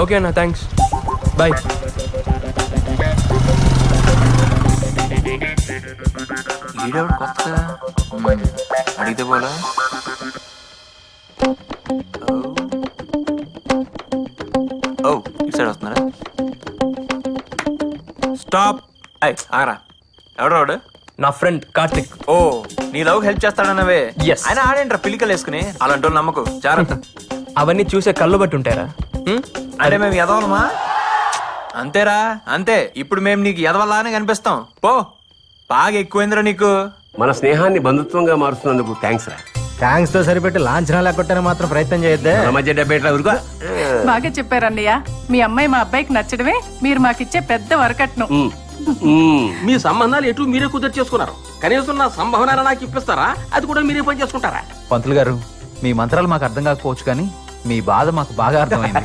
Okay అన్న, thanks, bye. ఈడెవడు కొత్తగా అడిగితే పోలా. ఓ ఇటు సైడ్ వస్తున్నారా? స్టాప్. అయ్ ఆరా, ఎవడు? నా ఫ్రెండ్ కార్తిక్. ఓ నీ లవ్ హెల్ప్ చేస్తాడన్నవే. Yes. ఆయన ఆడేంట్రా పిలికలు వేసుకుని, అలాంటి వాళ్ళు నమ్మకు, జాగ్రత్త. అవన్నీ చూసే కళ్ళు బట్టి ఉంటారా? అంటే మేము ఎదవలమా? అంతేరా అంతే. ఇప్పుడు మేము నీకు ఎదవలానే కనిపిస్తాం. పో, బాగా ఎక్కువైందిరా నీకు. మన స్నేహాన్ని బంధుత్వంగా మారుస్తున్నందుకు థ్యాంక్స్ రా. థ్యాంక్స్ తో సరిపెట్టి లాంఛనాలు ఎక్కొట్టని మాత్రం ప్రయత్నం చేయొద్దే. మన మధ్య 70 ఊరుకో. బాగా చెప్పారన్నయ్య. మీ అమ్మాయి మా అబ్బాయికి నచ్చడమే మీరు మాకిచ్చే పెద్ద వరకట్నం. మీ సంబంధాలు ఎటు మీరే కుదిరి చేసుకున్నారు. కనీసం నా సంభావన నాకు ఇప్పిస్తారా? అది కూడా మీరే పని చేసుకుంటారా? పంతులు గారు, మీ మంత్రాలు మాకు అర్థం కాకపోవచ్చు, కానీ మీ బాధ మాకు బాగా అర్థమైంది.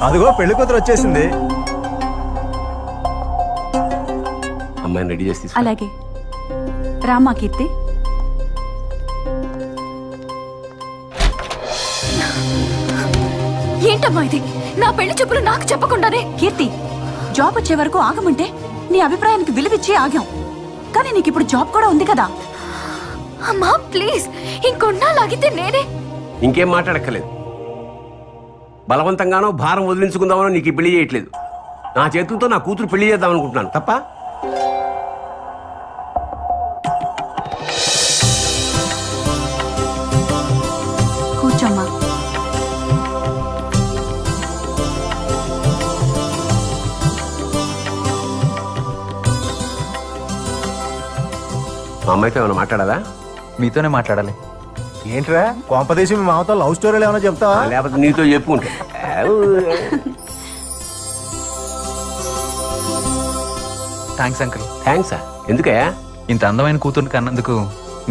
అదిగో పెళ్లి కూతురు వచ్చేసింది. అమ్మాయిని రెడీ చేసి తీసుకో. అలాగే రామా కీర్తి. ఏంటమ్మా ఇది? నా పెళ్లి చూపులు నాకు చెప్పకుండానే. కీర్తి, జాబ్ వచ్చే వరకు ఆగమంటే నీ అభిప్రాయానికి విలువిచ్చి ఆగాం, కానీ నీకు ఇప్పుడు జాబ్ కూడా ఉంది కదా. అమ్మా ప్లీజ్, ఇంకొన్నాళ్ళాగితే నేనే. ఇంకేం మాట్లాడక్కర్లేదు. బలవంతంగానో భారం వదిలించుకుందామనో నీకు ఈ పెళ్లి చేయట్లేదు. నా చేతులతో నా కూతురు పెళ్లి చేద్దాం అనుకుంటున్నాను తప్ప. కూర్చోమ్మా. మా అమ్మాయితో ఏమైనా మాట్లాడదా? మీతోనే మాట్లాడాలి. ఏంట్రా కొంపదీసి మీ మామతో లవ్ స్టోరీలు ఏమైనా చెప్తావా? లేకపోతే నీతో చెప్పుకుంటా. Thanks uncle. థ్యాంక్సా? ఎందుకే? ఇంత అందమైన కూతురు కన్నందుకు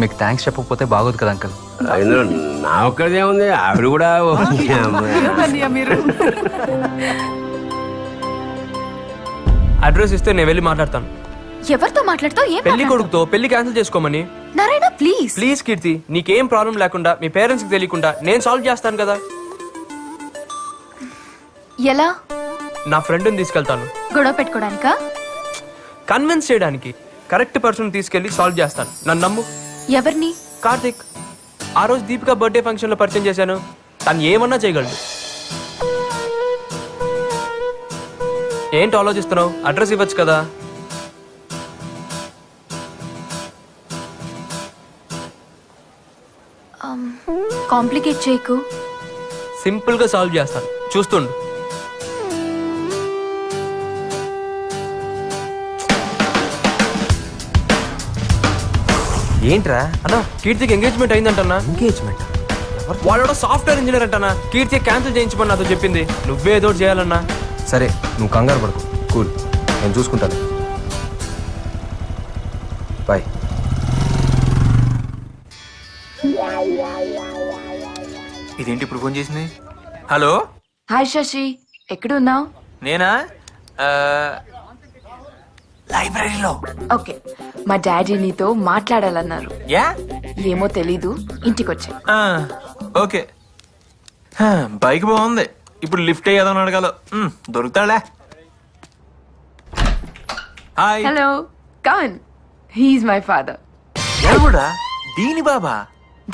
మీకు థ్యాంక్స్ చెప్పకపోతే బాగోదు కదా అంకుల్. ఇందులో నా ఒక్కదే ఉంది, ఆవిడ కూడా. అన్నయ్య మీరు అడ్రస్ ఇస్తే నేను వెళ్ళి మాట్లాడతాను. ఎవరితో మాట్లాడుతావు? ఏం పెళ్లి కొడుకుతో పెళ్లి క్యాన్సిల్ చేసుకోమని. నారాయణ ప్లీజ్. ప్లీజ్ కీర్తి, నీకేం ప్రాబ్లం లేకుండా మీ పేరెంట్స్ కి తెలియకుండా నేను సాల్వ్ చేస్తాను కదా. ఎలా? నా ఫ్రెండ్ని తీసుకెళ్తాను. గొడవ పెట్టుకోవడానికా? కన్విన్స్ చేయడానికి. కరెక్ట్ పర్సన్ తీసుకెళ్లి సాల్వ్ చేస్తాను, నన్ను నమ్ము. ఎవరిని? కార్తిక్. ఆ రోజు దీపిక బర్త్డే ఫంక్షన్ లో పరిచయం చేశాను. తను ఏమన్నా చేయగలడు. ఏంటి ఆలోచిస్తున్నావు? అడ్రస్ ఇవ్వచ్చు కదా. కాంప్లికేట్ చేయకు. సింపుల్ గా సాల్వ్ చేస్తాను, చూస్తుండు. ఏంట్రా అన్నా, కీర్తికి ఎంగేజ్మెంట్ అయిందంటన్నా. ఎంగేజ్మెంట్? వాడు సాఫ్ట్వేర్ ఇంజనీర్ అంటనా. కీర్తి క్యాన్సిల్ చేయించమని నాతో చెప్పింది. నువ్వేదో చేయాలన్నా. సరే నువ్వు కంగారు పడుకో, కూల్, నేను చూసుకుంటాను. బాయ్. ఇదేంటి ఇప్పుడు ఫోన్ చేసింది? హలో. హాయ్ శశి, ఎక్కడున్నావు? నేనా? లైబ్రరీలో. ఓకే, మా డాడీ నీతో మాట్లాడాలన్నారు. యా? ఏమో తెలీదు, ఇంటికొచ్చా. ఓకే. బైక్ బాగుంది. ఇప్పుడు లిఫ్ట్ అయ్యేదని అడగాల. దొరుకుతాడా? Hi. Hello, come on. He's my father. ఎవడా? దీని బాబా?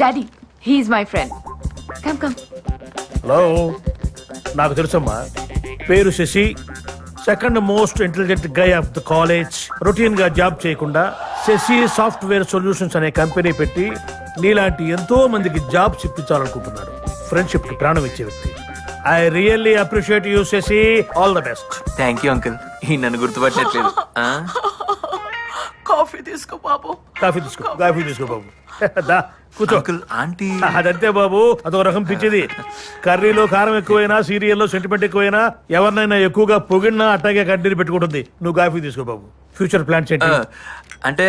Daddy, he's my friend. Come come. Hello, నాకు తెలుసమ్మా. పేరు Shashi, second most intelligent guy of the college. Routine గా జాబ్ చేయకుండా శశి సాఫ్ట్వేర్ సొల్యూషన్స్ అనే కంపెనీ పెట్టి నీలాంటి ఎంతో మందికి జాబ్స్ ఇప్పించాలనుకుంటున్నాడు. ఫ్రెండ్షిప్ కి ప్రాణం ఇచ్చే వ్యక్తి. I really appreciate you Sashi. All the best. Thank you uncle. ఈ నన్ను గుర్తుపట్టట్లేదు. కాఫీ తీసుకో బాబు. కాఫీ తీసుకో బాబు. దా కూర్చో. Uncle, aunty. అదంతే బాబు, అదొక రకం పిచ్చిది. కర్రీలో కారం ఎక్కువైనా, సీరియల్లో సెంటిమెంట్ ఎక్కువైనా, ఎవరినైనా ఎక్కువగా పొగిడినా అట్టాగే కంటిన్యూ పెట్టుకుంటుంది. నువ్వు కాఫీ తీసుకో బాబు. ఫ్యూచర్ ప్లాన్స్ ఏంటి? అంటే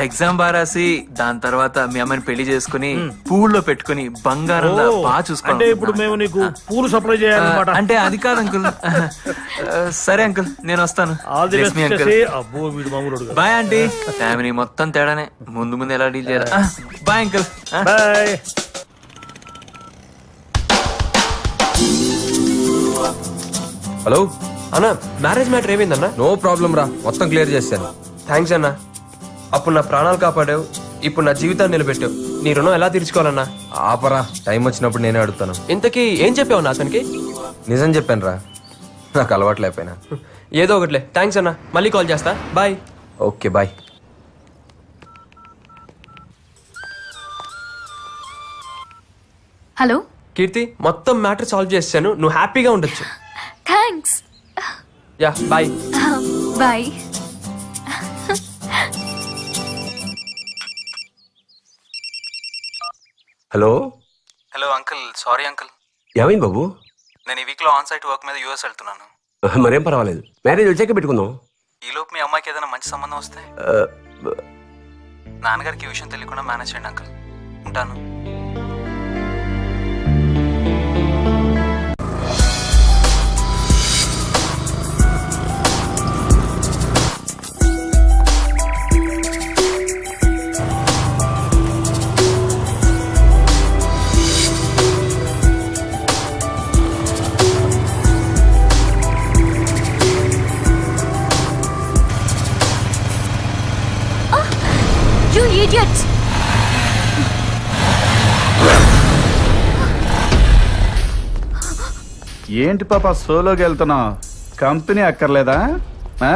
ఎగ్జామ్ బాగా రాసి దాని తర్వాత మీ అమ్మని పెళ్లి చేసుకుని పూల్లో పెట్టుకుని బంగారంలో బాగా చూసుకోవాలి. అంటే ఇప్పుడు మేము నీకు పూలు సప్లై చేయాలన్నమాట. అంటే అది కాదు అంకుల్. సరే అంకుల్, నేను వస్తాను. ఆల్ ది బెస్ట్ చేసి. అబ్బో వీడు మామూలుడు. Bye aunty. ఫ్యామిలీ మొత్తం తేడానే. ముందు ఎలా డీల్ చేయాలి. Bye uncle. బాయ్. హలో అన్న మ్యారేజ్ మ్యాటర్ ఏమైందన్నా? నో ప్రాబ్లం రా, మొత్తం క్లియర్ చేశాను. థ్యాంక్స్ అన్నా. అప్పుడు నా ప్రాణాలు కాపాడావు, ఇప్పుడు నా జీవితాన్ని నిలబెట్టావు. నీ రుణం ఎలా తీర్చుకోవాలన్నా? ఆపరా, టైం వచ్చినప్పుడు నేనే అడుగుతాను. ఇంతకీ ఏం చెప్పావు నా అతనికి? నిజం చెప్పాను రా, నాకు అలవాట్లేకపోయినా. ఏదో ఒకట్లే. థ్యాంక్స్ అన్నా, మళ్ళీ కాల్ చేస్తా. Bye. Okay bye. Hello, Keerthi, మొత్తం మ్యాటర్ సాల్వ్ చేశాను, నువ్వు హ్యాపీగా ఉండొచ్చు. Thanks. Yeah bye. Bye. Hello, hello uncle, sorry uncle. ఏమైంది బాబు? నేను ఈ వీక్లో ఆన్ సైట్ వర్క్ మీద యూఎస్ వెళ్తున్నాను. మరేం పర్వాలేదు, మ్యారేజ్ వచ్చాక పెట్టుకుందాం. ఈలోపు మీ అమ్మాయికి ఏదైనా మంచి సంబంధం వస్తే నాన్నగారికి ఈ విషయం తెలియకుండా మేనేజ్ చేయండి అంకుల్. ఉంటాను. You idiots! ఏంటి పాప సోలోకి వెళ్తున్నావు? కంపెనీ అక్కర్లేదా? ఆ?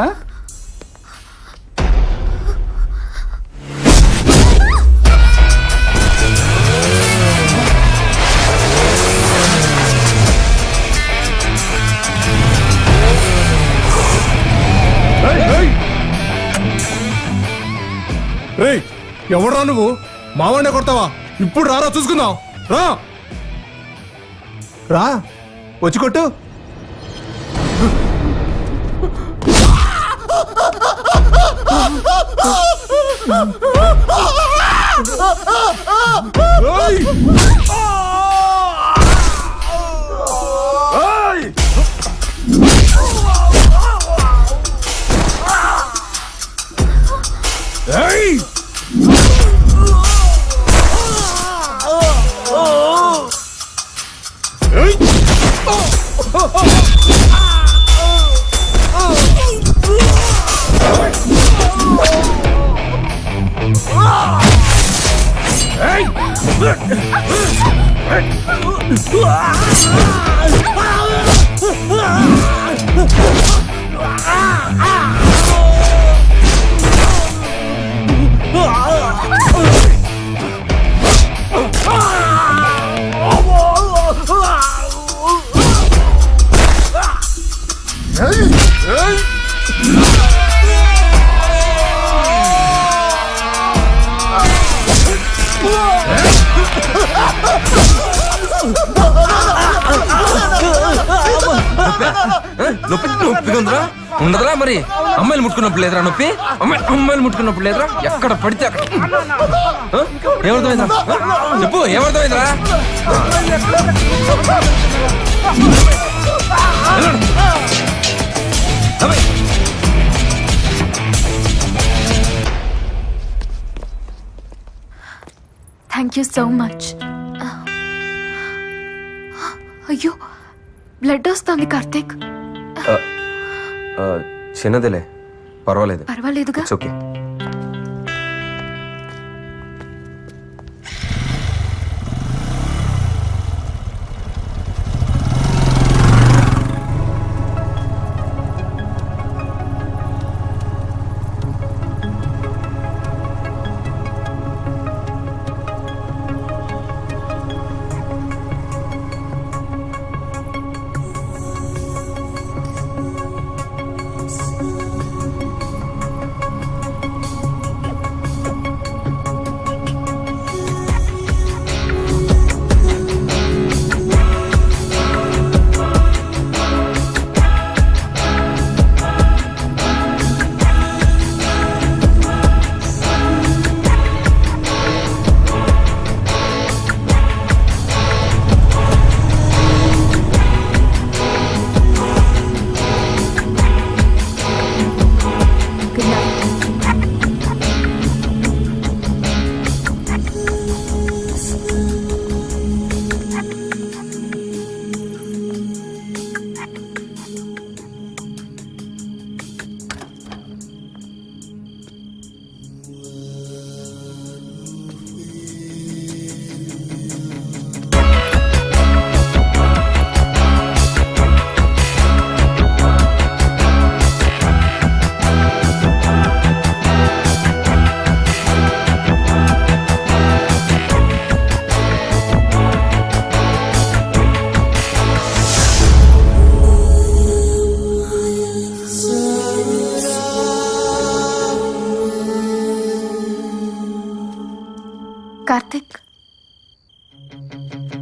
ఎవడరా నువ్వు? మావాడినే కొడతావా? ఇప్పుడు రారా చూసుకుందాం. రా రా, వచ్చి కొట్టు. నొప్పిగా ఉందిరా? ఉండదురా మరి. అమ్మాయిలు ముట్టుకున్నప్పుడు లేదురా నొప్పి? అమ్మాయిలు ముట్టుకున్నప్పుడు లేదురా? ఎక్కడ పడితే అక్కడ. ఏమర్థమైందా చెప్పు, ఏమర్థమైందిరా? Thank you so much. అయ్యో, బ్లడ్ వస్తుంది కార్తీక్. చిన్నదిలే, పర్వాలేదు. పర్వాలేదుగా. It's okay.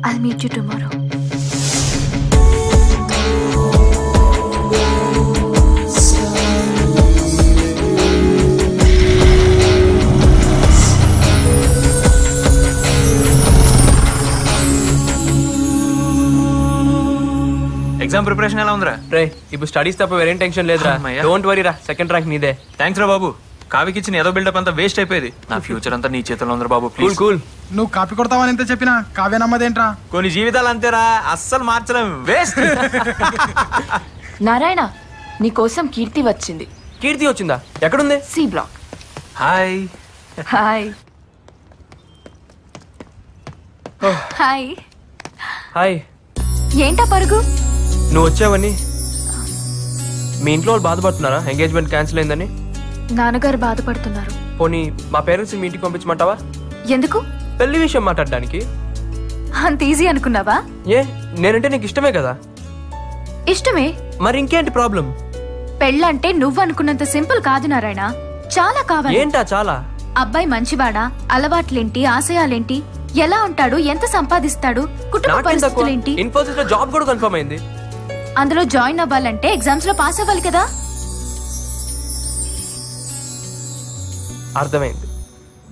I'll meet you tomorrow. Exam preparation ఎలా ఉందిరా? రే ఇప్పుడు స్టడీస్ తప్ప వేరేం టెన్షన్ లేదురా. అమ్మయ్య. డోంట్ వరీ రా, సెకండ్ ర్యాంక్ నీదే. థ్యాంక్స్ రా బాబు. కావికి ఇచ్చిన ఏదో బిల్డప్ అంతా వేస్ట్ అయిపోయేది. నా ఫ్యూచర్ అంతా నీ చేతిలో ఉందిరా బాబు. Cool please. కూల్. నువ్వు కాపీ కొడతావని ఎంత చెప్పినా కావ్య నమ్మదేంట్రా? కొన్ని జీవితాలు అంతేరా, అస్సలు మార్చలేము. వేస్ట్. నారాయణ నీకోసం కీర్తి వచ్చింది. కీర్తి వచ్చిందా? ఎక్కడుంది? C block. Hi. Hi. Hi. Hi. ఏంటా పరుగు? నువ్వు వచ్చావని మీ ఇంట్లో వాళ్ళు బాధపడుతున్నారా ఎంగేజ్మెంట్ క్యాన్సిల్ అయిందని? నాన్నగారు బాధపడుతున్నారు. పోనీ మా పేరెంట్స్ మీ ఇంటికి పంపించమంటావా? ఎందుకు? పెళ్లి విషయం మాట్లాడడానికి. అంత ఈజీ అనుకున్నావా? ఏ నేనంటే నీకు ఇష్టమే కదా. ఇష్టమే. మరి ఇంకేంటి ప్రాబ్లం? పెళ్ళంటే నువ్వు అనుకున్నంత సింపుల్ కాదు నారాయణ. చాలా కావాలి. ఏంటా చాలా? అబ్బాయి మంచివాడా, అలవాట్లేంటి, ఆశయాలేంటి, ఎలా ఉంటాడు, ఎంత సంపాదిస్తాడు, కుటుంబ పరిస్థితులేంటి. ఇన్ఫోసిస్ లో జాబ్ కూడా కన్ఫర్మ్ అయింది. అందులో జాయిన్ అవ్వాలంటే ఎగ్జామ్స్ లో పాస్ అవ్వాలి కదా. అర్థమైంది.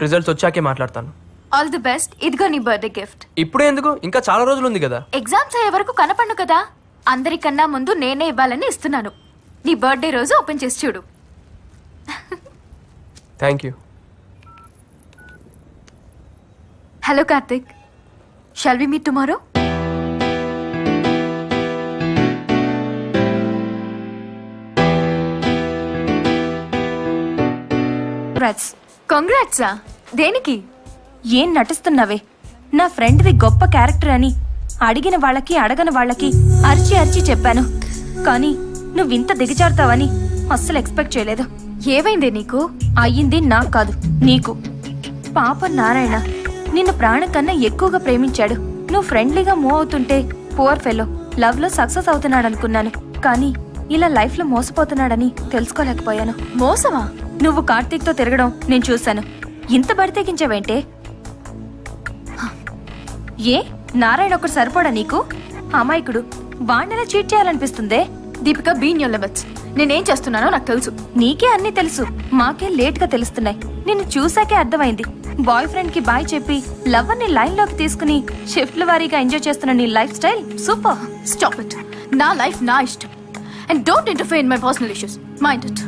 రిజల్ట్స్ వచ్చాకే మాట్లాడతాను. All the best. ఇదిగో నీ బర్త్డే గిఫ్ట్. ఇప్పుడే ఎందుకు? ఇంకా చాలా రోజులు ఉంది కదా. ఎగ్జామ్స్ అయ్యే వరకు కనపడను కదా. అందరికన్నా ముందు నేనే ఇవ్వాలని ఇస్తున్నాను. నీ బర్త్డే రోజు ఓపెన్ చేసి చూడు. Thank you. Hello Karthik, shall we meet tomorrow? కంగ్రాట్సా? దేనికి? ఏం నటిస్తున్నావే? నా ఫ్రెండ్ది గొప్ప క్యారెక్టర్ అని అడిగిన వాళ్ళకి అడగని వాళ్ళకి అరిచి అరిచి చెప్పాను. కానీ నువ్వింత దిగజారుతావని అస్సలు ఎక్స్పెక్ట్ చేయలేదు. ఏమైందే నీకు? అయ్యింది నాకు కాదు, నీకు. పాప నారాయణ నిన్ను ప్రాణం కన్నా ఎక్కువగా ప్రేమించాడు. నువ్వు ఫ్రెండ్లీగా మూవ్ అవుతుంటే పువర్ ఫెలో లవ్ లో సక్సెస్ అవుతున్నాడు అనుకున్నాను. కానీ ఇలా లైఫ్ లో మోసపోతున్నాడని తెలుసుకోలేకపోయాను. మోసమా? నువ్వు కార్తీక్ తో తిరగడం నేను చూశాను. ఇంత బడితెగించావేంటే? ఏ నారాయణ ఒకటి సరిపోడా నీకు? అమాయకుడు, వాణ్ణెలా చీట్ చేయాలనిపిస్తుందే? Deepika, been your limits. నేనేం చేస్తున్నానో నాకు తెలుసు. నీకే అన్ని తెలుసు, మాకే లేట్ గా తెలుస్తున్నాయి. నిన్ను చూసాకే అర్థమైంది. బాయ్ ఫ్రెండ్ కి బాయ్ చెప్పి లవర్ ని లైన్ లోకి తీసుకుని షిఫ్ట్ల వారీగా ఎంజాయ్ చేస్తున్న నీ life style super. Stop it. నా లైఫ్ నా ఇష్టం. And don't interfere in my personal issues. Mind it.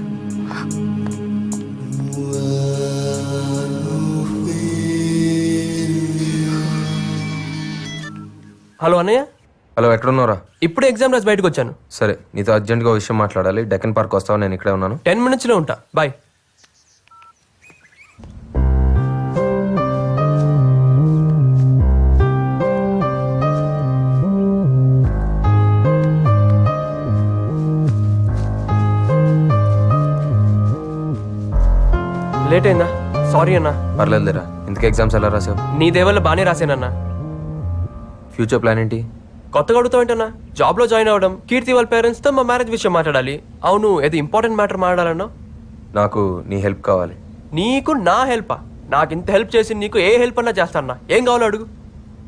Hello అన్నయ్య. హలో, ఎక్కడున్నారా? ఇప్పుడే ఎగ్జామ్ రాసి బయటకు వచ్చాను. సరే, నీతో అర్జెంట్గా విషయం మాట్లాడాలి. డెక్కన్ పార్క్ వస్తావా? నేను ఇక్కడే ఉన్నాను. 10 minutes లో ఉంటా. బాయ్. లేట్ అయిందా? సారీ అన్నా. పర్లేదులేరా. ఇంతకీ ఎగ్జామ్స్ ఎలా రాసావు? నీ దేవల్ల బానే రాశానన్నా. ఫ్యూచర్ ప్లాన్ ఏంటి? కొత్తగా అడుగుతావేంటన్నా? జాబ్ లో జాయిన్ అవ్వడం, కీర్తి వాళ్ళ పేరెంట్స్ తో మా మ్యారేజ్ విషయం మాట్లాడాలి. అవును, ఏది ఇంపార్టెంట్ మ్యాటర్ మాట్లాడాలన్నా? నాకు నీ హెల్ప్ కావాలి. నీకు నా హెల్పా? నాకు ఇంత హెల్ప్ చేసి నీకు ఏ హెల్ప్ అన్నా చేస్తానా? ఏం కావాలో అడుగు.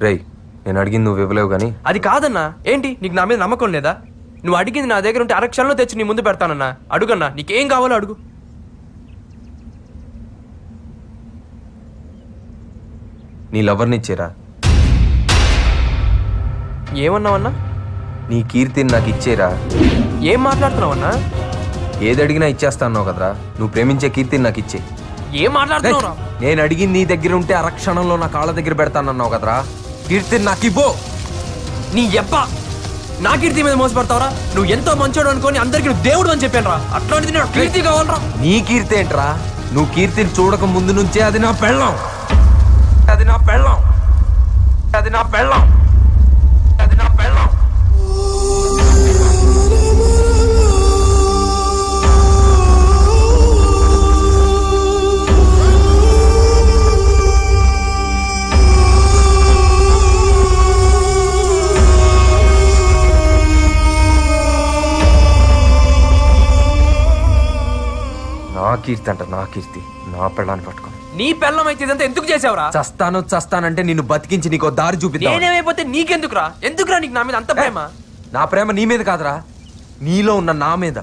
రేయ్, నేను అడిగింది నువ్వు ఇవ్వలేవు కానీ. అది కాదన్నా. ఏంటి నీకు నా మీద నమ్మకం లేదా? నువ్వు అడిగింది నా దగ్గర ఉంటే అరక్షణలో తెచ్చి నీ ముందు పెడతానన్నా. అడుగన్నా, నీకేం కావాలో అడుగు. నీ లవర్ని ఇచ్చేరా. ఏమన్నావన్నా? నీ కీర్తిని నాకు ఇచ్చేరా. ఏం మాట్లాడుతున్నావన్నా? ఏది అడిగినా ఇచ్చేస్తా అన్నావు కదరా. నువ్వు ప్రేమించే కీర్తిని నాకు ఇచ్చే. ఏం మాట్లాడుతున్నావురా? నేను అడిగింది నీ దగ్గర ఉంటే అరక్షణంలో నా కాళ్ళ దగ్గర పెడతానన్నావు కదరా. కీర్తిని నాకు ఇవ్వు. నీ ఎప్ప నా కీర్తి మీద మోసపడతావరా? నువ్వు ఎంతో మంచోడు అనుకొని అందరికి నువ్వు దేవుడు అని చెప్పాను రా. అట్లాంటిది నాకు కీర్తి కావాలరా. నీ కీర్తి ఏంట్రా? నువ్వు కీర్తిని చూడక ముందు నుంచే అది నా పెళ్ళం. అది నా పెళ్ళం. అది నా పెళ్ళం. అది నా పెళ్ళం. నా కీర్తి అంట, నా కీర్తి. నా పెళ్ళాన్ని పట్టుకొని నీ పెళ్ళం అయితే ఇదంతా ఎందుకు చేసావురా? చస్తానంటే నిన్ను బతికించి నీకు దారి చూపిద్దాం. నేనేమైపోతే నీకెందుకురా? ఎందుకురా నీకు నా మీద అంత ప్రేమ? నా ప్రేమ నీ మీద కాదురా, నీలో ఉన్న నా మీద.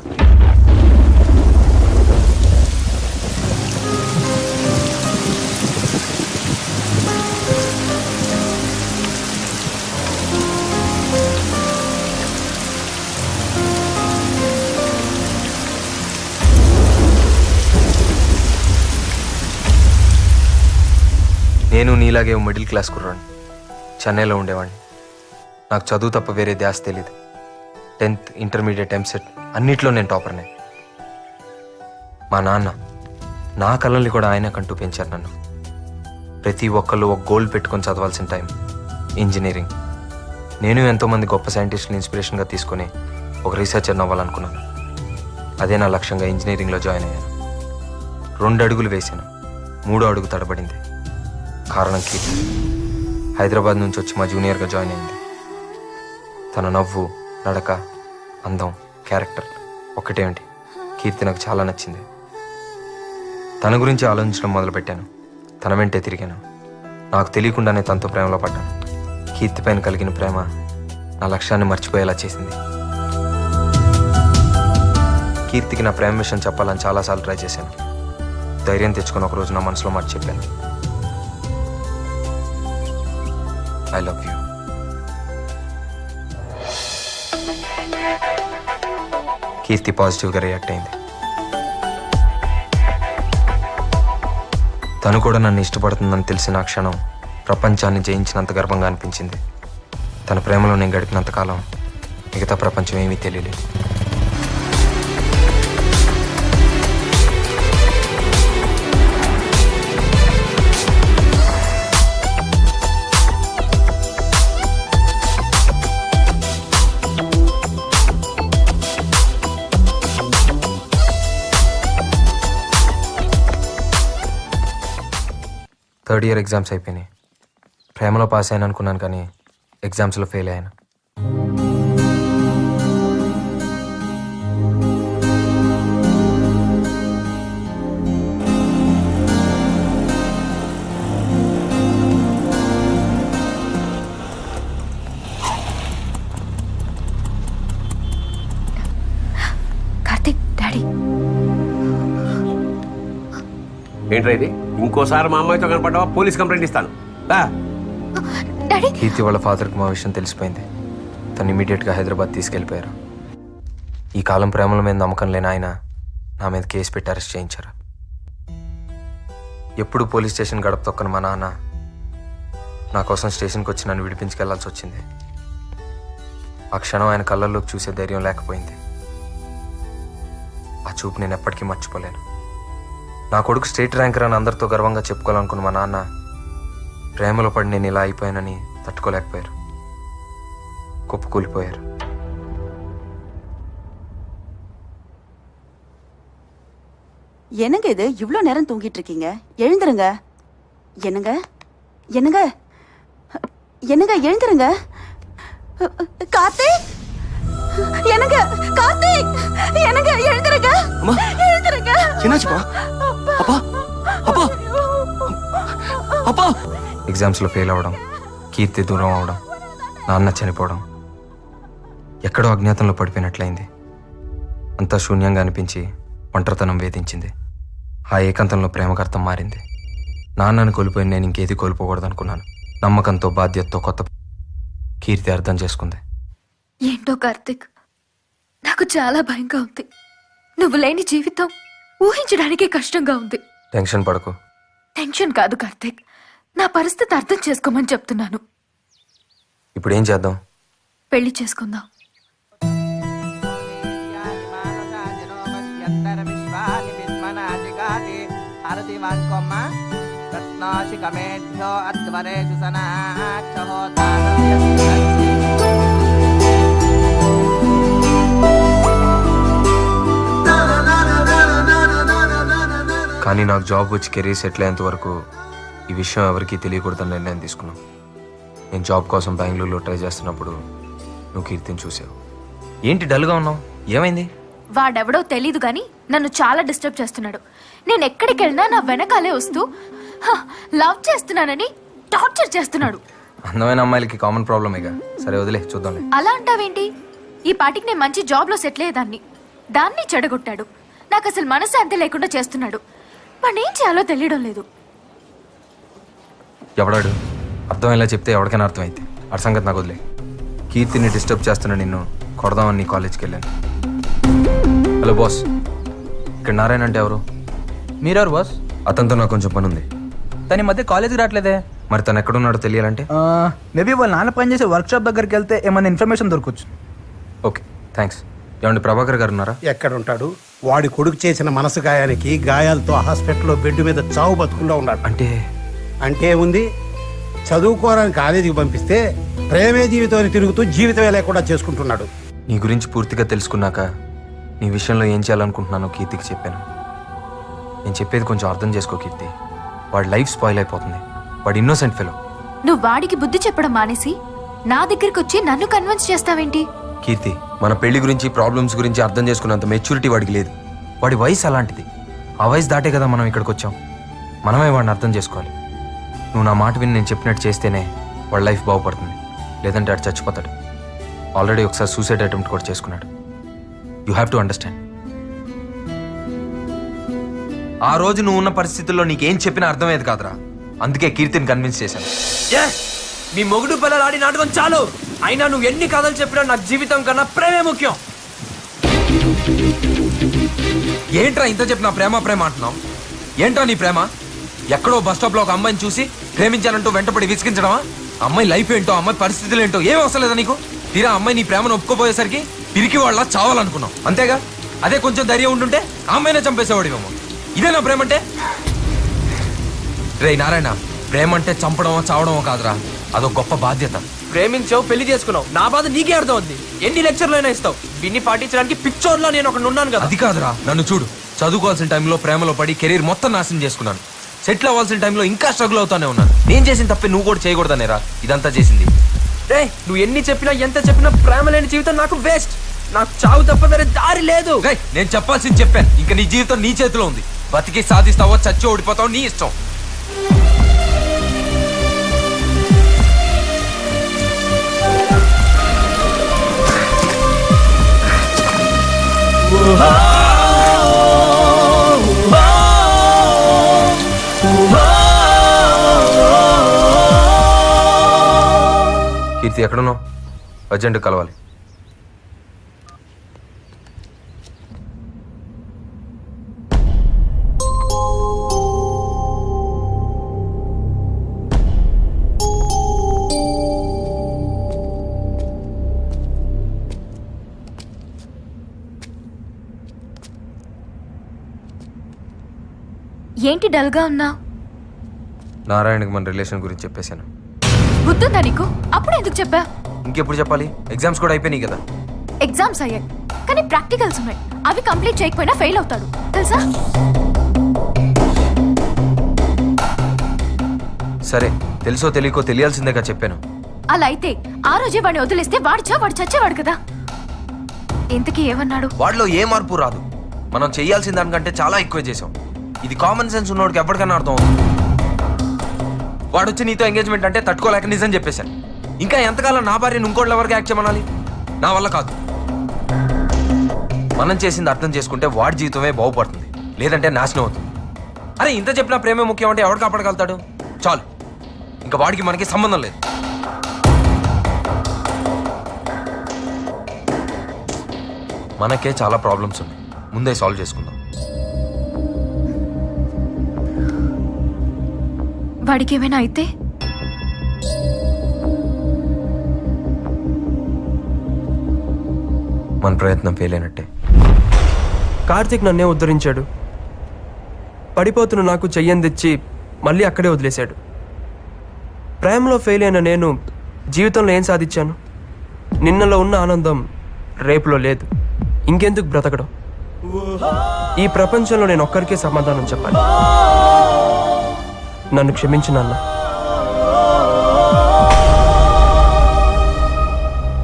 నేను నీలాగే మిడిల్ క్లాస్ కుర్రాడిని. చెన్నైలో ఉండేవాడిని. నాకు చదువు తప్ప వేరే ధ్యాస తెలీదు. 10th, ఇంటర్మీడియట్, ఎంసెట్ అన్నిట్లో నేను టాపర్నే. మా నాన్న నా కళ్ళని కూడా ఆయన కంటూ పెంచారు నన్ను. ప్రతి ఒక్కళ్ళు ఒక గోల్ పెట్టుకొని చదవాల్సిన టైం ఇంజనీరింగ్. నేను ఎంతోమంది గొప్ప సైంటిస్టులు ఇన్స్పిరేషన్గా తీసుకొని ఒక రీసెర్చర్ అవ్వాలనుకున్నాను. అదే నా లక్ష్యంగా ఇంజనీరింగ్లో జాయిన్ అయ్యాను. 2 అడుగులు వేశాను, 3వ అడుగు తడబడింది. కారణం కీర్తి. హైదరాబాద్ నుంచి వచ్చి మా జూనియర్గా జాయిన్ అయింది. తన నవ్వు, నడక, అందం, క్యారెక్టర్ ఒక్కటేమిటి, కీర్తి నాకు చాలా నచ్చింది. తన గురించి ఆలోచించడం మొదలుపెట్టాను. తన వెంటే తిరిగాను. నాకు తెలియకుండానే తనతో ప్రేమలో పడ్డాను. కీర్తి పైన కలిగిన ప్రేమ నా లక్ష్యాన్ని మర్చిపోయేలా చేసింది. కీర్తికి నా ప్రేమ విషయం చెప్పాలని చాలాసార్లు ట్రై చేశాను. ధైర్యం తెచ్చుకొని ఒకరోజు నా మనసులో మాట చెప్పాను. I love you. కీర్తి పాజిటివ్గా రియాక్ట్ అయింది. తను కూడా నన్ను ఇష్టపడుతుందని తెలిసిన క్షణం ప్రపంచాన్ని జయించినంత గర్వంగా అనిపించింది. తన ప్రేమలో నేను గడిపినంతకాలం మిగతా ప్రపంచం ఏమీ తెలియలేదు. థర్డ్ ఇయర్ ఎగ్జామ్స్ అయిపోయినాయి. ప్రేమలో పాస్ అయ్యాను అనుకున్నాను, కానీ ఎగ్జామ్స్లో ఫెయిల్ అయ్యాను. కార్తీక్, డాడీ. ఏంట్రా ఇది? ఇంకోసారి మా అమ్మాయితో కనపడ్డావా పోలీస్ కంప్లైంట్ ఇస్తాను. కీర్తి వాళ్ళ ఫాదర్కి మా విషయం తెలిసిపోయింది. తను ఇమీడియట్గా హైదరాబాద్ తీసుకెళ్ళిపోయారు. ఈ కాలం ప్రేమల మీద నమ్మకం లేని ఆయన నా మీద కేసు పెట్టి అరెస్ట్ చేయించారు. ఎప్పుడు పోలీస్ స్టేషన్ గడప తొక్కని మా నాన్న నా కోసం స్టేషన్కి వచ్చి నన్ను విడిపించుకెళ్లాల్సి వచ్చింది. ఆ క్షణం ఆయన కళ్ళల్లోకి చూసే ధైర్యం లేకపోయింది. ఆ చూపు నేను ఎప్పటికీ మర్చిపోలేను. నా కొడుకు స్టేట్ ర్యాంకర్ అని అందరితో గర్వంగా చెప్పుకోవాలనుకున్న మా నాన్న ప్రేమలో పడి నేను ఇలా అయిపోయానని తట్టుకోలేకపోయారు. కుప్పకూలిపోయారు. என்னங்க இது இவ்ளோ நேரம் தூங்கிட்டு இருக்கீங்க? எழுந்துருங்க. என்னங்க என்னங்க என்னங்க எழுந்துருங்க. கார்த்திக், என்னங்க கார்த்திக், என்னங்க எழுந்துருங்க. எழுந்துருங்க. என்னாச்சுப்பா? அப்பா அப்பா அப்பா. ఎగ్జామ్స్లో ఫెయిల్ అవ్వడం, కీర్తి దూరం అవడం, నాన్న చనిపోవడం, ఎక్కడో అజ్ఞాతంలో పడిపోయినట్లయింది. అంతా శూన్యంగా అనిపించి ఒంటరితనం వేధించింది. ఆ ఏకాంతంలో ప్రేమకు అర్థం మారింది. నాన్నను కోల్పోయి నేను ఇంకేది కోల్పోకూడదు అనుకున్నాను. నమ్మకంతో, బాధ్యతతో కొత్త కీర్తి అర్థం చేసుకుంది. ఏంటో కార్తీక్, నాకు చాలా భయంగా ఉంది. నువ్వు లేని జీవితం ఊహించడానికే కష్టంగా ఉంది. టెన్షన్ పడకు. టెన్షన్ కాదు కార్తీక్, నా పరిస్థితి అర్థం చేసుకోమని చెప్తున్నాను. ఇప్పుడు ఏం చేద్దాం? పెళ్లి చేసుకుందాం. కానీ నాకు జాబ్ వచ్చి కెరీర్ సెటిల్ అయ్యేంత వరకు ఈ విషయం ఎవరికీ తెలియకూడదని నిర్ణయం తీసుకున్నాం. నేను జాబ్ కోసం బెంగళూరులో ట్రై చేస్తున్నప్పుడు నువ్వు కీర్తిని చూసావు. ఏంటి డల్గా ఉన్నావు? ఏమైంది? వాడెవడో తెలీదు గాని నన్ను చాలా డిస్టర్బ్ చేస్తున్నాడు. నేను ఎక్కడికి వెళ్ళినా నా వెనకాలే వస్తూ లవ్ చేస్తున్నానని టార్చర్ చేస్తున్నాడు. అందమైన అమ్మాయిలకి కామన్ ప్రాబ్లమేగా. సరే వదిలే, చూద్దాంలే. అలా అంటావేంటి? ఈ పాటికి నేను మంచి జాబ్ లో సెటిల్ అయ్యేదాన్ని. దాన్ని చెడగొట్టాడు. నాకు అసలు మనశ్శాంతి లేకుండా చేస్తున్నాడు. వాడిని ఏం చేయాలో తెలియడం లేదు. ఎవడాడు? అర్థమయ్యేలా చెప్తే ఎవరికైనా అర్థమైతే. ఆ సంగతి నాకు వదిలే. కీర్తిని డిస్టర్బ్ చేస్తున్నా నిన్ను కొడదామని నీ కాలేజ్కి వెళ్ళాను. హలో బాస్, ఇక్కడ నారాయణ అంటే ఎవరు? మీరెవరు బాస్? అతనితో నాకు కొంచెం పని ఉంది. తన ఈ మధ్య కాలేజీకి రావట్లేదే. మరి తను ఎక్కడున్నాడో తెలియాలంటే మేబీ వాళ్ళ నాన్న పనిచేసే వర్క్ షాప్ దగ్గరికి వెళ్తే ఏమైనా ఇన్ఫర్మేషన్ దొరకచ్చు. Okay, thanks. ఏమండి ప్రభాకర్ గారు ఉన్నారా? ఎక్కడుంటాడు? వాడి కొడుకు చేసిన మనసు గాయానికి గాయాలతో హాస్పిటల్లో బెడ్ మీద చావు బతుకుల్లో ఉన్నాడు. అంటే ఉంది, చదువుకోవడానికి కాలేజీకి పంపిస్తే ప్రేమే జీవితాన్ని తిరుగుతూ జీవితమే లేకుండా చేసుకుంటున్నాడు. నీ గురించి పూర్తిగా తెలుసుకున్నాక నీ విషయంలో ఏం చేయాలనుకుంటున్నానో కీర్తికి చెప్పాను. నేను చెప్పేది కొంచెం అర్థం చేసుకో కీర్తి. వాడి లైఫ్ స్పాయిల్ అయిపోతుంది. వాడు ఇన్నోసెంట్ ఫెలో. నువ్వు వాడికి బుద్ధి చెప్పడం మానేసి నా దగ్గరికి వచ్చి నన్ను కన్విన్స్ చేస్తావేంటి? కీర్తి, మన పెళ్లి గురించి ప్రాబ్లమ్స్ గురించి అర్థం చేసుకున్నంత మెచ్యూరిటీ వాడికి లేదు. వాడి వయసు అలాంటిది. ఆ వయసు దాటే కదా మనం ఇక్కడికి వచ్చాం. మనమే వాడిని అర్థం చేసుకోవాలి. నువ్వు నా మాట విని నేను చెప్పినట్టు చేస్తేనే వాడి లైఫ్ బాగుపడుతుంది. లేదంటే వాడు చచ్చిపోతాడు. ఆల్రెడీ ఒకసారి సూసైడ్ అటెంప్ట్ కూడా చేసుకున్నాడు. You have to understand. ఆ రోజు నువ్వు ఉన్న పరిస్థితుల్లో నీకేం చెప్పినా అర్థమయ్యేది కాదురా. అందుకే కీర్తిని కన్విన్స్ చేశాను. మీ మొగుడు పిల్లలు ఆడి నాటకం చాలు. అయినా నువ్వు ఎన్ని కథలు చెప్పినా నాకు జీవితం కన్నా ప్రేమే ముఖ్యం. ఏంట్రా ఇంత చెప్పి నా ప్రేమ ప్రేమ అంటున్నావు? ఏంట్రా నీ ప్రేమ? ఎక్కడో బస్ స్టాప్ లో ఒక అమ్మాయిని చూసి ప్రేమించాలంటూ వెంటపడి విసిగించడమా? అమ్మాయి లైఫ్ ఏంటో, అమ్మాయి పరిస్థితులు ఏంటో ఏం అవసరం లేదా నీకు? తీరా అమ్మాయి నీ ప్రేమను ఒప్పుకోపోయేసరికి పిరికి వాళ్ళ చావాలనుకున్నావు అంతేగా? అదే కొంచెం ధైర్యం ఉంటుంటే ఆ అమ్మాయినే చంపేసేవాడివేమో. ఇదే నా ప్రేమ అంటే? రే నారాయణ, ప్రేమ అంటే చంపడమో చావడమో కాదురా, అదో గొప్ప బాధ్యత. ప్రేమించావు, పెళ్లి చేసుకున్నావు, నా బాధ నీకే అర్థం అవుద్ది. ఎన్ని లెక్చర్లు అయినా ఇస్తావు. దీన్ని పాటించడానికి పిక్చర్లో నేను ఒకటి ఉన్నాను కదా. అది కాదురా, నన్ను చూడు. చదువుకోవాల్సిన టైంలో ప్రేమలో పడి కెరీర్ మొత్తం నాశనం చేసుకున్నాను. సెటిల్ అవ్వాల్సిన టైంలో ఇంకా స్ట్రగుల్ అవుతానే ఉన్నాను. నేను చేసిన తప్పే నువ్వు కూడా చేయకూడదనేరా ఇదంతా చేసింది. రే, నువ్వు ఎన్ని చెప్పినా ఎంత చెప్పినా ప్రేమ లేని జీవితం నాకు వేస్ట్. నాకు చావు తప్ప వేరే దారి లేదు. నేను చెప్పాల్సింది చెప్పాను. ఇంకా నీ జీవితం నీ చేతిలో ఉంది. బతికి సాధిస్తావో చచ్చి ఓడిపోతావో నీ ఇష్టం. కీర్తి ఎక్కడున్నావు? అర్జెంట్ కలవాలి. ఏంటి డల్గా ఉన్నావు? నారాయణకి మన రిలేషన్ గురించి చెప్పేశాను. గుర్తుందా నీకు? అప్పుడు ఎందుకు చెప్పా? ఇంకెప్పుడు చెప్పాలి? ఎగ్జామ్స్ కూడా అయిపోయినాయి కదా. ఎగ్జామ్స్ అయ్యాయి, కానీ ప్రాక్టికల్స్ ఉన్నాయి. అవి కంప్లీట్ చేయకపోయినా ఫెయిల్ అవుతాడు తెలుసా? సరే, తెలుసో తెలియకో తెలియాల్సిందేగా చెప్పాను. అలా అయితే ఆ రోజే వాడిని వదిలేస్తే వాడు చచ్చేవాడు కదా. ఇంతకీ ఏమన్నాడు? వాడిలో ఏ మార్పు రాదు. మనం చేయాల్సిన దానికంటే చాలా ఎక్కువ చేసాం. ఇది కామన్ సెన్స్ ఉన్నోడికి ఎప్పటికైనా అర్థం అవుతుంది. వాడు వచ్చి నీతో ఎంగేజ్మెంట్ అంటే తట్టుకోలేక నిజం చెప్పేశాను. ఇంకా ఎంతకాలం నా భార్యను ఇంకోటి ఎవరికి యాక్ట్ చేయమనాలి? నా వల్ల కాదు. మనం చేసింది అర్థం చేసుకుంటే వాడి జీవితమే బాగుపడుతుంది, లేదంటే నాశనం అవుతుంది. అరే, ఇంత చెప్పినా ప్రేమే ముఖ్యం అంటే ఎవడు కాపాడగలుగుతాడు? చాలు, ఇంకా వాడికి మనకి సంబంధం లేదు. మనకే చాలా ప్రాబ్లమ్స్ ఉన్నాయి, ముందే సాల్వ్ చేసుకుందాం. వాడికి ఏమైనా అయితే మన ప్రయత్నం ఫెయిల్ అయినట్టే. కార్తీక్ నన్నే ఉద్ధరించాడు. పడిపోతున్న నాకు చెయ్యని తెచ్చి మళ్ళీ అక్కడే వదిలేశాడు. ప్రేమలో ఫెయిల్ అయిన నేను జీవితంలో ఏం సాధించాను? నిన్నలో ఉన్న ఆనందం రేపులో లేదు. ఇంకెందుకు బ్రతకడం? ఈ ప్రపంచంలో నేను ఒక్కరికే సమాధానం చెప్పాలి. నన్ను క్షమించు నాన్న.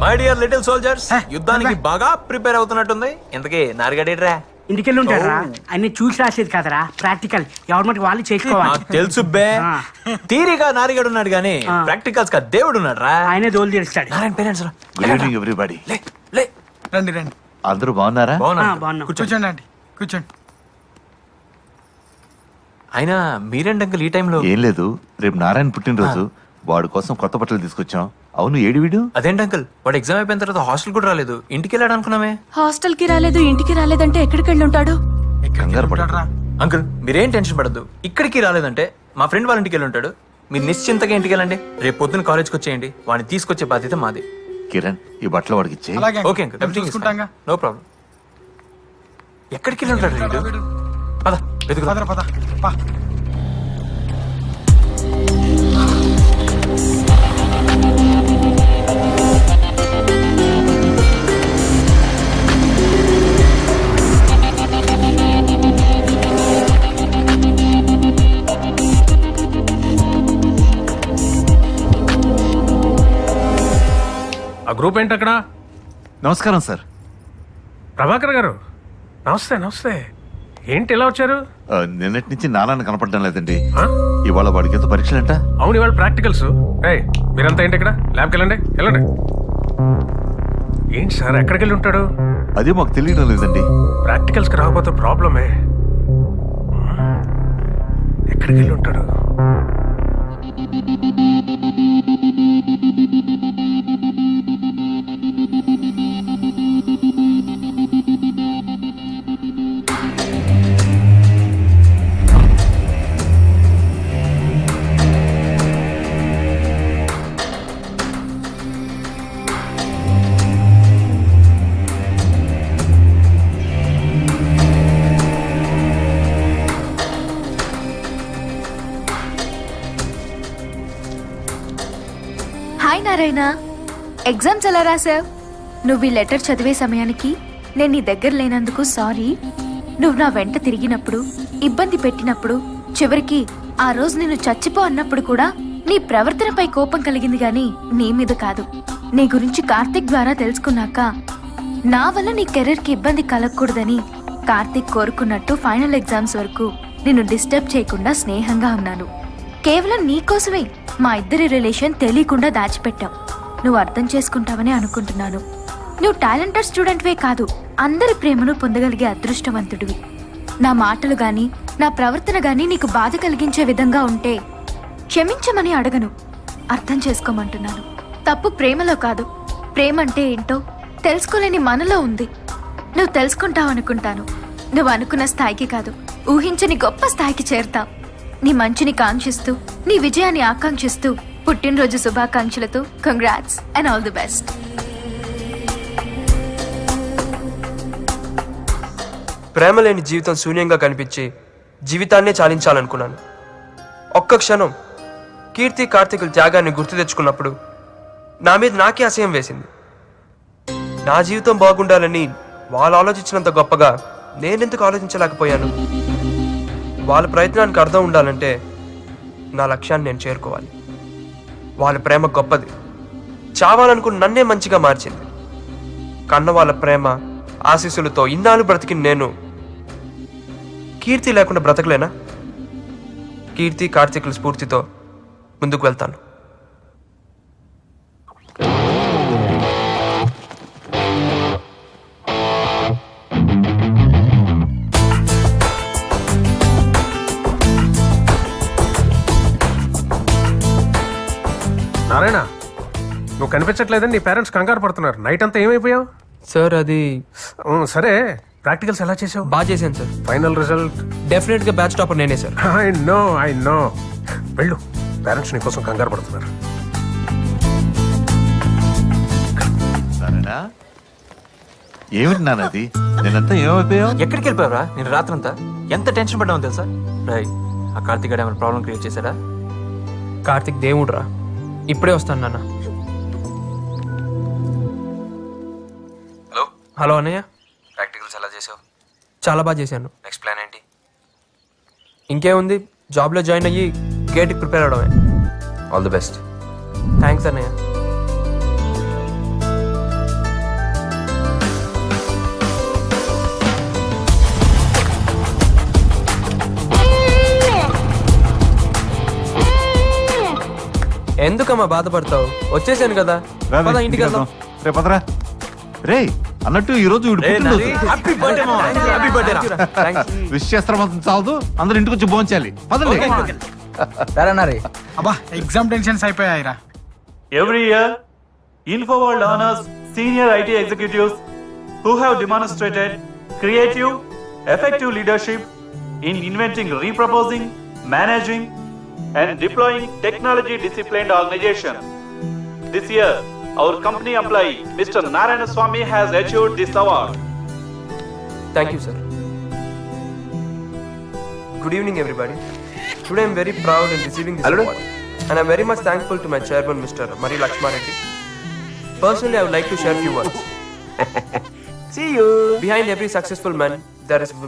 మై డియర్ లిటిల్ సోల్జర్స్, యుద్ధానికి బాగా ప్రిపేర్ అవుతున్నట్టుంది. ఇంతకీ నారుగడేట్రా? ఇంటికెళ్ళి ఉంటారా అన్ని చూసి రాసేది కదరా ప్రాక్టికల్ ఎవరి మటుకు వాళ్ళు చేసుకోవాలి నాకు తెలుసు బే తీరిగా నారిగాడు ఉన్నాడు గానీ ప్రాక్టికల్స్ కా దేవుడు ఉన్నాడు రా. ఆయనే దోలు తీరుస్తాడు. నారాయణ పేరెంట్స్ రా. Good evening everybody. లే రండి రండి. అందరూ బాగున్నారా? బాగున్నాం. కూర్చోండి ఆంటీ కూర్చోండి. అయినా మీరేంటి అంకుల్ ఈ టైంలో? ఏం లేదు, రేపు నారాయణ పుట్టినరోజు, వాడి కోసం కొత్త బట్టలు తీసుకొచ్చాం. అవును, ఏడి వీడు? అదేంటి అంకుల్ వాడు ఎగ్జామ్ అయిపోయిన తర్వాత హాస్టల్ కూడా రాలేదు, ఇంటికి వెళ్ళాడు అనుకున్నామే. హాస్టల్ కి రాలేదు, ఇంటికి రాలేదంటే ఎక్కడికి వెళ్ళి ఉంటాడు? కంగారు పడరా అంకుల్ మీరేం టెన్షన్ పడద్దు. ఇక్కడికి రాలేదంటే మా ఫ్రెండ్ వాళ్ళ ఇంటికి వెళ్ళి ఉంటాడు. మీరు నిశ్చింతగా ఇంటికి వెళ్ళండి. రేపు పొద్దున్న కాలేజ్కి వచ్చేయండి. వాడిని తీసుకొచ్చే బాధ్యత మాది. కిరణ్, ఈ బట్టలు వాడికి ఇచ్చే. అలాగే ఓకే అంకుల్, ఎవ్రీథింగ్ ఇస్ చూసుకుంటాంగా. No problem. ఎక్కడికి వెళ్ళి ఉంటాడు వీడు? పద వెతుకుదాం. పదరా పద పా. ఆ గ్రూప్ ఏంటి అక్కడ? నమస్కారం సార్. ప్రభాకర్ గారు నమస్తే. నమస్తే. ఏంటి ఇలా వచ్చారు? నిన్నటి నుంచి నారాయణ కనపడడం లేదండి. ఇవాళ వాడికి ఏదో పరీక్షలంట. అవును, ఇవాళ ప్రాక్టికల్స్. మీరంతా ఏంటి ఇక్కడ? ల్యాబ్కి వెళ్ళండి. వెళ్ళండి. ఏంటి సార్, ఎక్కడికి వెళ్ళి ఉంటాడు? అదే మాకు తెలియడం లేదండి. ప్రాక్టికల్స్కి రాకపోతే ప్రాబ్లమే. ఎక్కడికి వెళ్ళి ఉంటాడు? హాయ్ నారాయణ, ఎగ్జామ్స్ ఎలా రాసావు? నువ్వు ఈ లెటర్ చదివే సమయానికి నేను నీ దగ్గర లేనందుకు సారీ. నువ్వు నా వెంట తిరిగినప్పుడు, ఇబ్బంది పెట్టినప్పుడు, చివరికి ఆ రోజు నిన్ను చచ్చిపో అన్నప్పుడు కూడా నీ ప్రవర్తనపై కోపం కలిగింది గాని నీ మీద కాదు. నీ గురించి కార్తిక్ ద్వారా తెలుసుకున్నాక నా వల్ల నీ కెరీర్కి ఇబ్బంది కలగకూడదని కార్తిక్ కోరుకున్నట్టు ఫైనల్ ఎగ్జామ్స్ వరకు నిన్ను డిస్టర్బ్ చేయకుండా స్నేహంగా ఉన్నాను. కేవలం నీకోసమే మా ఇద్దరి రిలేషన్ తెలియకుండా దాచిపెట్టాం. నువ్వు అర్థం చేసుకుంటావని అనుకుంటున్నాను. నువ్వు టాలెంటెడ్ స్టూడెంట్వే కాదు, అందరి ప్రేమను పొందగలిగే అదృష్టవంతుడివి. నా మాటలు గాని నా ప్రవర్తన గాని నీకు బాధ కలిగించే విధంగా ఉంటే క్షమించమని అడగను, అర్థం చేసుకోమంటున్నాను. తప్పు ప్రేమలో కాదు, ప్రేమంటే ఏంటో తెలుసుకోలేని మనలో ఉంది. నువ్వు తెలుసుకుంటావనుకుంటాను. నువ్వు అనుకున్న స్థాయికి కాదు, ఊహించని గొప్ప స్థాయికి చేరుతావు. నీ మంచిని కాంక్షిస్తూ, నీ విజయాన్ని ఆకాంక్షిస్తూ పుట్టినరోజు శుభాకాంక్షలతో congrats and all the best. ప్రేమ లేని జీవితం శూన్యంగా కనిపించి జీవితాన్నే చాలించాలనుకున్నాను. ఒక్క క్షణం కీర్తి కార్తీకుల త్యాగాన్ని గుర్తు తెచ్చుకున్నప్పుడు నా మీద నాకే అసహ్యం వేసింది. నా జీవితం బాగుండాలని వాళ్ళు ఆలోచించినంత గొప్పగా నేనెందుకు ఆలోచించలేకపోయాను? వాళ్ళ ప్రయత్నానికి అర్థం ఉండాలంటే నా లక్ష్యాన్ని నేను చేరుకోవాలి. వాళ్ళ ప్రేమ గొప్పది, చావాలనుకుని నన్నే మంచిగా మార్చింది. కన్న వాళ్ళ ప్రేమ ఆశీస్సులతో ఇన్నాళ్ళు బ్రతికి నేను కీర్తి లేకుండా బ్రతకలేనా? కీర్తి కార్తీకుల స్ఫూర్తితో ముందుకు వెళ్తాను. నారాయణ, నువ్వు కనిపించట్లేదని నీ పేరెంట్స్ కంగారు పడుతున్నారు. నైట్ అంతా ఏమైపోయావు? సార్ అది సరే, ప్రాక్టికల్స్ ఎలా చేసావు? బాగా చేశాను సార్. Final result? డెఫినెట్గా బ్యాచ్ టాపర్ నేనే సార్. I know. వెళ్ళు, పేరెంట్స్ నీ కోసం కంగారు పడుతున్నారు. నారాయణ, ఏమిటి నాన్నది? నేనంతా ఏమైపోయావు? ఎక్కడికి వెళ్ళిపోయావరా? నేను రాత్రంతా ఎంత టెన్షన్ పడ్డామో తెలుసా? రై, ఆ కార్తీక్ గారు ఏమైనా ప్రాబ్లం క్రియేట్ చేశాడా? కార్తిక్ దేవుడురా, ఇప్పుడే వస్తాను నాన్న. హలో హలో అన్నయ్య. ప్రాక్టికల్స్ ఎలా చేసావు? చాలా బాగా చేశాను. నెక్స్ట్ ప్లాన్ ఏంటి? ఇంకేముంది, జాబ్లో జాయిన్ అయ్యి గేట్కి ప్రిపేర్ అవడమే. All the best. థ్యాంక్స్ అన్నయ్య. ఎందుకమ్మా బాధపడతావు? వచ్చేసాను కదా, పద ఇంటికి వెళ్దాం. రేపదరా రే అన్నట్టు ఈ రోజు happy birthday happy birthday wish చేస్తాం చాలదు, అందరు ఇంటికి వచ్చి భోంచాలి. పదండి. అబ్బా ఎగ్జామ్ టెన్షన్స్ అయిపోయాయిరా. Every year, InfoWorld honors senior IT executives who have demonstrated creative, effective leadership in inventing, reproposing, managing, and deploying technology-disciplined organization. This year, our company employee, Mr. Narayana Swamy, has achieved this award. Thank you, sir. Good evening, everybody. Today I'm very proud in receiving this award. And I'm very much thankful to my chairman, Mr. Mari Lakshma Reddy. Personally, I would like to share a few words. See you. Behind every successful man, there is a woman.